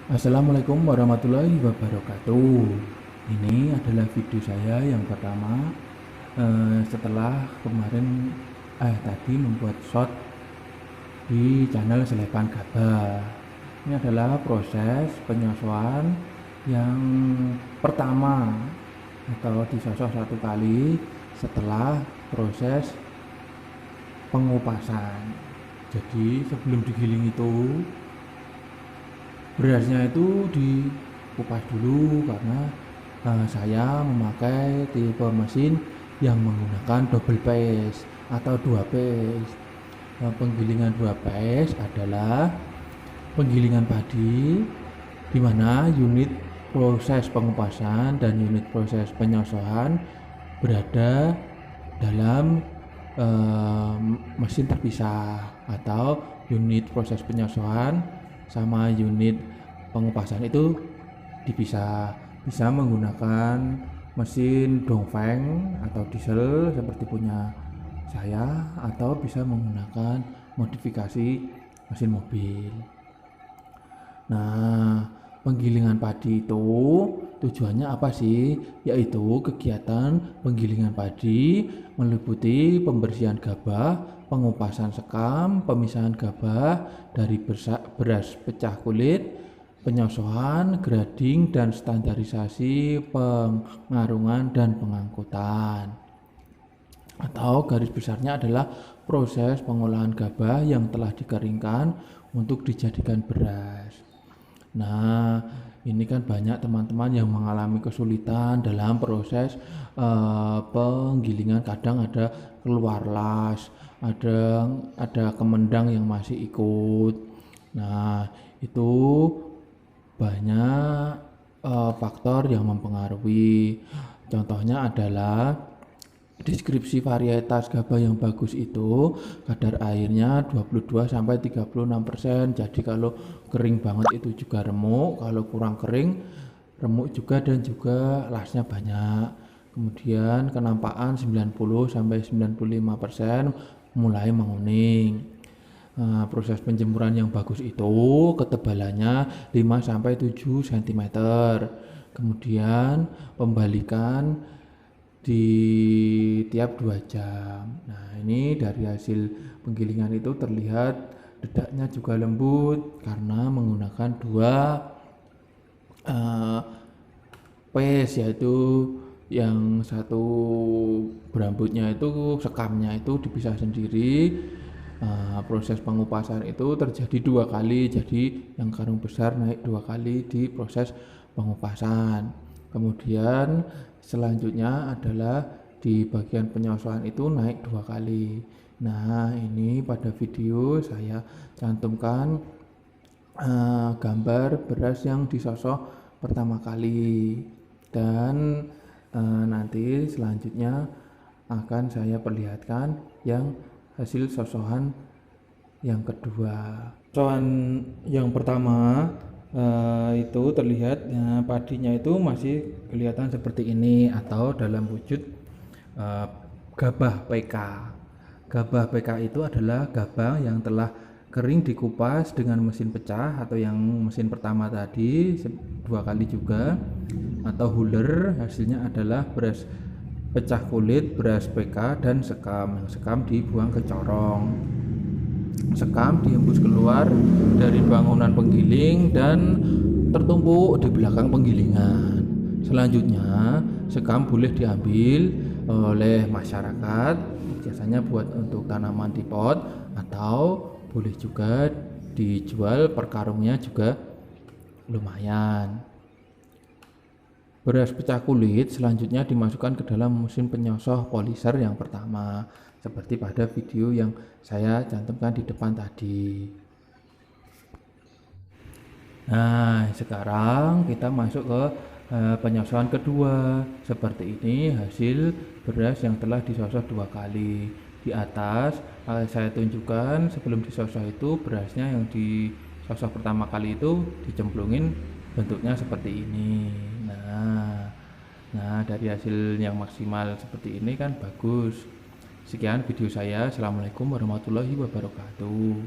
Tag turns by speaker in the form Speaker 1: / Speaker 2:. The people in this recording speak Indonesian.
Speaker 1: Assalamualaikum warahmatullahi wabarakatuh. Ini adalah video saya yang pertama setelah kemarin tadi membuat shot di channel Selepan Gabah. Ini adalah proses penyosokan yang pertama atau disosok satu kali setelah proses pengupasan. Jadi sebelum digiling itu berasnya itu dikupas dulu karena saya memakai tipe mesin yang menggunakan double phase atau dua phase. Penggilingan dua phase adalah penggilingan padi di mana unit proses pengupasan dan unit proses penyosokan berada dalam mesin terpisah, atau unit proses penyosokan sama unit pengupasan itu dipisah. Bisa menggunakan mesin Dongfeng atau diesel seperti punya saya, atau bisa menggunakan modifikasi mesin mobil. Nah, penggilingan padi itu tujuannya apa sih? Yaitu kegiatan penggilingan padi meliputi pembersihan gabah, pengupasan sekam, pemisahan gabah dari beras pecah kulit, penyosokan, grading, dan standarisasi pengarungan dan pengangkutan. Atau garis besarnya adalah proses pengolahan gabah yang telah dikeringkan untuk dijadikan beras. Nah, ini kan banyak teman-teman yang mengalami kesulitan dalam proses penggilingan. Kadang ada keluar las, ada kemendang yang masih ikut. Nah, itu banyak faktor yang mempengaruhi. Contohnya adalah deskripsi varietas gabah yang bagus itu kadar airnya 22-36%. Jadi kalau kering banget itu juga remuk, kalau kurang kering remuk juga, dan juga lasnya banyak. Kemudian kenampakan 90-95% mulai menguning. Proses penjemuran yang bagus itu ketebalannya 5-7 cm. Kemudian pembalikan di tiap 2 jam. Nah, ini dari hasil penggilingan itu terlihat dedaknya juga lembut karena menggunakan dua phase, yaitu yang satu berambutnya itu sekamnya itu dipisah sendiri. Proses pengupasan itu terjadi 2 kali, jadi yang karung besar naik 2 kali di proses pengupasan. Kemudian selanjutnya adalah di bagian penyosokan itu naik 2 kali. Nah, ini pada video saya cantumkan gambar beras yang disosok pertama kali, dan nanti selanjutnya akan saya perlihatkan yang hasil sosokan yang kedua. Sosokan yang pertama itu terlihat padinya itu masih kelihatan seperti ini atau dalam wujud gabah PK. Gabah PK itu adalah gabah yang telah kering dikupas dengan mesin pecah, atau yang mesin pertama tadi 2 kali juga, atau huller. Hasilnya adalah beras pecah kulit, beras PK, dan sekam. Sekam dibuang ke corong. Sekam dihembus keluar dari bangunan penggiling dan tertumpuk di belakang penggilingan. Selanjutnya, sekam boleh diambil oleh masyarakat, biasanya buat untuk tanaman di pot, atau boleh juga dijual per karungnya juga lumayan. Beras pecah kulit selanjutnya dimasukkan ke dalam mesin penyosok poliser yang pertama, seperti pada video yang saya cantumkan di depan tadi. Nah, sekarang kita masuk ke penyosokan kedua. Seperti ini hasil beras yang telah disosok 2 kali. Di atas saya tunjukkan sebelum disosok itu berasnya yang disosok pertama kali itu dicemplungin, bentuknya seperti ini. Nah, dari hasil yang maksimal seperti ini kan bagus. Sekian video saya. Assalamualaikum warahmatullahi wabarakatuh.